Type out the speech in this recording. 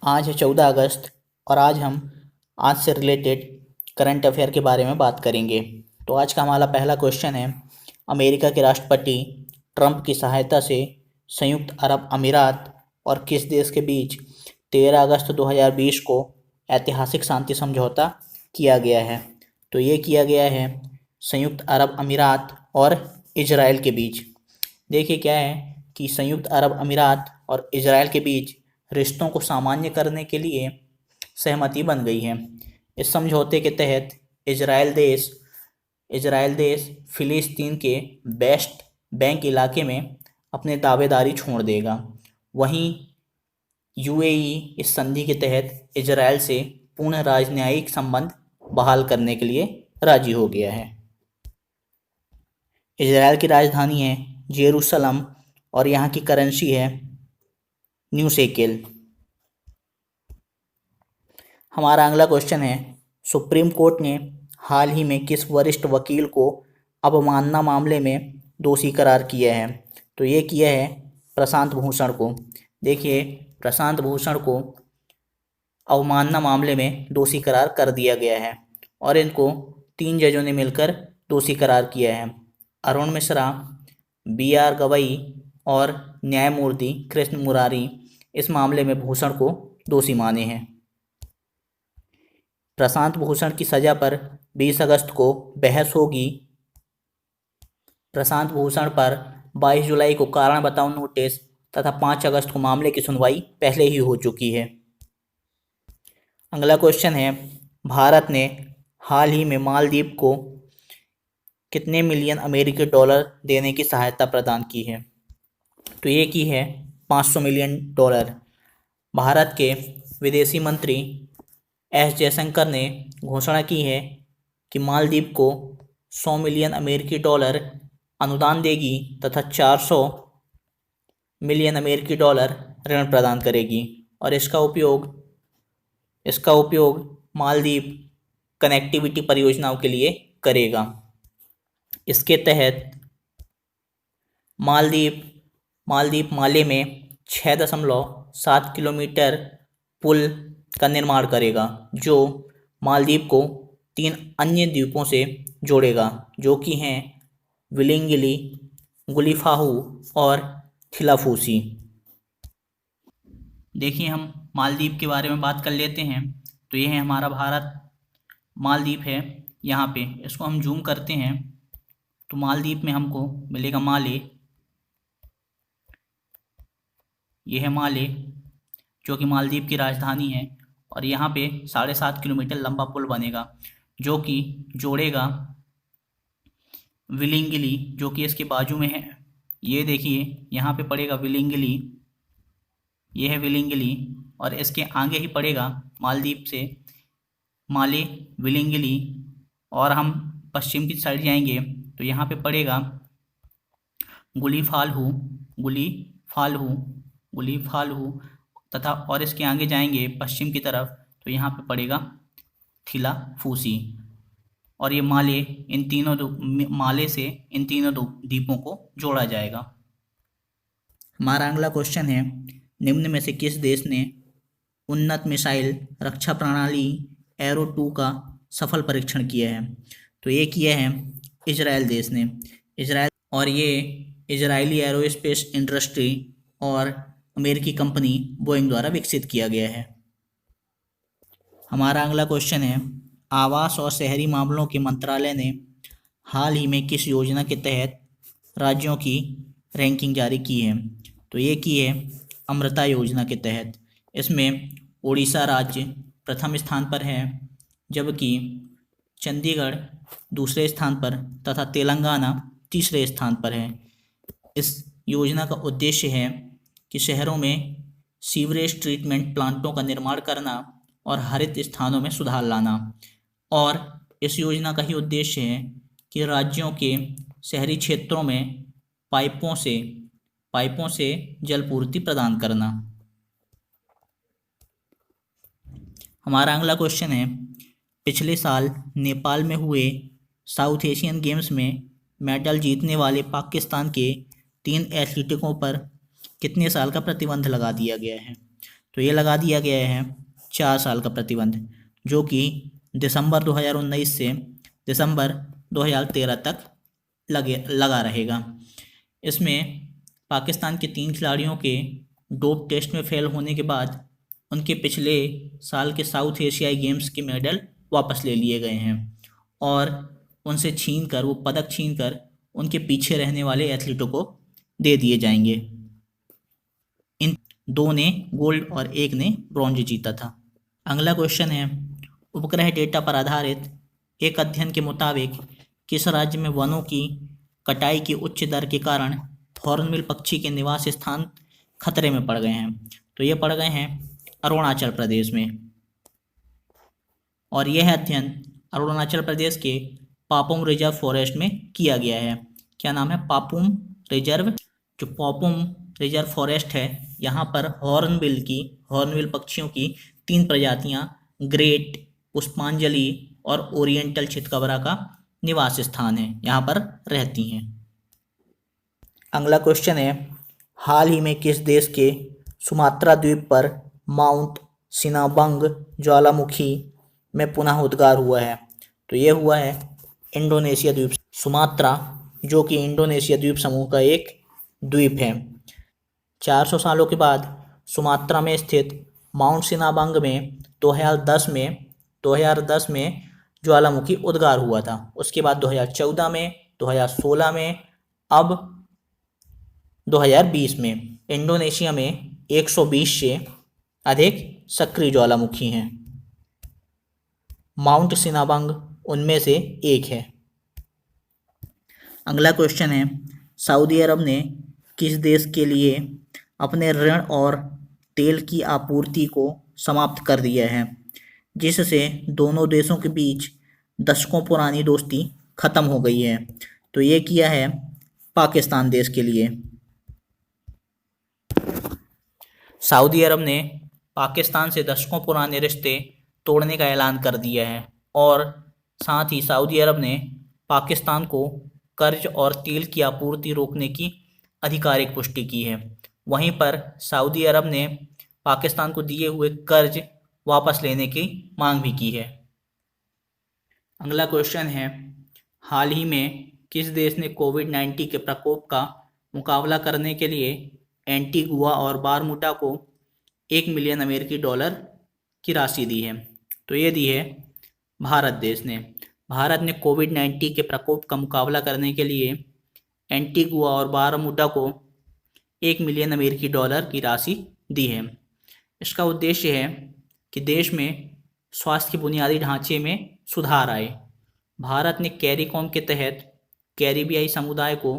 आज है 14 अगस्त और आज हम आज से रिलेटेड करंट अफेयर के बारे में बात करेंगे। तो आज का हमारा पहला क्वेश्चन है, अमेरिका के राष्ट्रपति ट्रंप की सहायता से संयुक्त अरब अमीरात और किस देश के बीच 13 अगस्त 2020 को ऐतिहासिक शांति समझौता किया गया है? तो ये किया गया है संयुक्त अरब अमीरात और इजराइल के बीच। देखिए क्या है कि संयुक्त अरब अमीरात और इजराइल के बीच रिश्तों को सामान्य करने के लिए सहमति बन गई है। इस समझौते के तहत इजराइल देश फिलिस्तीन के वेस्ट बैंक इलाके में अपने दावेदारी छोड़ देगा। वहीं यूएई इस संधि के तहत इजराइल से पूर्ण राजनयिक संबंध बहाल करने के लिए राजी हो गया है। इजराइल की राजधानी है जेरूसलम और यहाँ की करेंसी है न्यू शेकेल। हमारा अगला क्वेश्चन है, सुप्रीम कोर्ट ने हाल ही में किस वरिष्ठ वकील को अवमानना मामले में दोषी करार किया है? तो ये किया है प्रशांत भूषण को। देखिए, प्रशांत भूषण को अवमानना मामले में दोषी करार कर दिया गया है और इनको 3 जजों ने मिलकर दोषी करार किया है। अरुण मिश्रा, BR गवई और न्यायमूर्ति कृष्ण मुरारी इस मामले में भूषण को दोषी माने हैं। प्रशांत भूषण की सजा पर 20 अगस्त को बहस होगी। प्रशांत भूषण पर 22 जुलाई को कारण बताओ नोटिस तथा 5 अगस्त को मामले की सुनवाई पहले ही हो चुकी है। अगला क्वेश्चन है, भारत ने हाल ही में मालदीव को कितने मिलियन अमेरिकी डॉलर देने की सहायता प्रदान की है? तो ये की है 500 मिलियन डॉलर। भारत के विदेशी मंत्री एस जयशंकर ने घोषणा की है कि मालदीव को 100 मिलियन अमेरिकी डॉलर अनुदान देगी तथा 400 मिलियन अमेरिकी डॉलर ऋण प्रदान करेगी और इसका उपयोग मालदीव कनेक्टिविटी परियोजनाओं के लिए करेगा। इसके तहत मालदीव माले में 6.7 किलोमीटर पुल का निर्माण करेगा जो मालदीव को 3 अन्य द्वीपों से जोड़ेगा जो कि हैं विलिंगिली, गुलिफाहू और थिलाफूसी। देखिए, हम मालदीव के बारे में बात कर लेते हैं। तो ये है हमारा भारत, मालदीव है यहाँ पे। इसको हम जूम करते हैं तो मालदीव में हमको मिलेगा माले। ये है माले जो कि मालदीव की राजधानी है और यहाँ पे 7.5 किलोमीटर लंबा पुल बनेगा जो कि जोड़ेगा विलिंगिली जो कि इसके बाजू में है। ये देखिए, यहाँ पे पड़ेगा विलिंगिली, ये है विलिंगिली और इसके आगे ही पड़ेगा मालदीव से माले, विलिंगिली। और हम पश्चिम की साइड जाएंगे तो यहाँ पे पड़ेगा गुलीफालहू तथा और इसके आगे जाएंगे पश्चिम की तरफ तो यहाँ पे पड़ेगा थिलाफूसी। और ये माले से इन तीनों द्वीपों को जोड़ा जाएगा। हमारा अगला क्वेश्चन है, निम्न में से किस देश ने उन्नत मिसाइल रक्षा प्रणाली एरो 2 का सफल परीक्षण किया है? तो ये किया है इजराइल देश ने। और ये इजरायली एरोस्पेस इंडस्ट्री और अमेरिकी कंपनी बोइंग द्वारा विकसित किया गया है। हमारा अगला क्वेश्चन है, आवास और शहरी मामलों के मंत्रालय ने हाल ही में किस योजना के तहत राज्यों की रैंकिंग जारी की है? तो ये की है अमृता योजना के तहत। इसमें उड़ीसा राज्य प्रथम स्थान पर है जबकि चंडीगढ़ दूसरे स्थान पर तथा तेलंगाना तीसरे स्थान पर है। इस योजना का उद्देश्य है कि शहरों में सीवरेज ट्रीटमेंट प्लांटों का निर्माण करना और हरित स्थानों में सुधार लाना। और इस योजना का ही उद्देश्य है कि राज्यों के शहरी क्षेत्रों में पाइपों से जलपूर्ति प्रदान करना। हमारा अगला क्वेश्चन है, पिछले साल नेपाल में हुए साउथ एशियन गेम्स में मेडल जीतने वाले पाकिस्तान के 3 एथलीटों पर कितने साल का प्रतिबंध लगा दिया गया है? तो ये लगा दिया गया है 4 साल का प्रतिबंध, जो कि दिसंबर 2019 से दिसंबर 2013 तक लगा रहेगा। इसमें पाकिस्तान के 3 खिलाड़ियों के डोप टेस्ट में फेल होने के बाद उनके पिछले साल के साउथ एशियाई गेम्स के मेडल वापस ले लिए गए हैं और उनसे वो पदक छीनकर उनके पीछे रहने वाले एथलीटों को दे दिए जाएंगे। इन 2 ने गोल्ड और 1 ने ब्रॉन्ज जीता था। अगला क्वेश्चन है, उपग्रह डेटा पर आधारित एक अध्ययन के मुताबिक किस राज्य में वनों की कटाई की उच्च दर के कारण हॉर्नबिल पक्षी के निवास स्थान खतरे में पड़ गए हैं? तो ये पड़ गए हैं अरुणाचल प्रदेश में। और यह अध्ययन अरुणाचल प्रदेश के पापुम रिजर्व फॉरेस्ट में किया गया है। क्या नाम है? पापुम रिजर्व। जो पापुम रिजर्व फॉरेस्ट है, यहाँ पर हॉर्नबिल पक्षियों की 3 प्रजातियाँ ग्रेट, पुष्पांजलि और ओरिएंटल चितकबरा का निवास स्थान है, यहाँ पर रहती हैं। अगला क्वेश्चन है, हाल ही में किस देश के सुमात्रा द्वीप पर माउंट सिनाबंग ज्वालामुखी में पुनः उद्गार हुआ है? तो ये हुआ है इंडोनेशिया द्वीप। सुमात्रा, जो कि इंडोनेशिया द्वीप समूह का एक द्वीप है, 400 सालों के बाद सुमात्रा में स्थित माउंट सिनाबंग में 2010 में ज्वालामुखी उद्गार हुआ था। उसके बाद 2014 में, 2016 में, अब 2020 में इंडोनेशिया में 120 से अधिक सक्रिय ज्वालामुखी हैं। माउंट सिनाबंग उनमें से एक है। अगला क्वेश्चन है, सऊदी अरब ने किस देश के लिए अपने ऋण और तेल की आपूर्ति को समाप्त कर दिया है, जिससे दोनों देशों के बीच दशकों पुरानी दोस्ती खत्म हो गई है? तो ये किया है पाकिस्तान देश के लिए। सऊदी अरब ने पाकिस्तान से दशकों पुराने रिश्ते तोड़ने का ऐलान कर दिया है और साथ ही सऊदी अरब ने पाकिस्तान को कर्ज और तेल की आपूर्ति रोकने की आधिकारिक पुष्टि की है। वहीं पर सऊदी अरब ने पाकिस्तान को दिए हुए कर्ज वापस लेने की मांग भी की है। अगला क्वेश्चन है, हाल ही में किस देश ने कोविड-19 के प्रकोप का मुकाबला करने के लिए एंटीगुआ और बारमूडा को $1 मिलियन की राशि दी है? तो ये दी है भारत देश ने। भारत ने कोविड-19 के प्रकोप का मुकाबला करने के लिए एंटीगुआ और बारमूडा को $1 मिलियन की राशि दी है। इसका उद्देश्य है कि देश में स्वास्थ्य के बुनियादी ढांचे में सुधार आए। भारत ने कैरिकॉम के तहत कैरिबियाई समुदाय को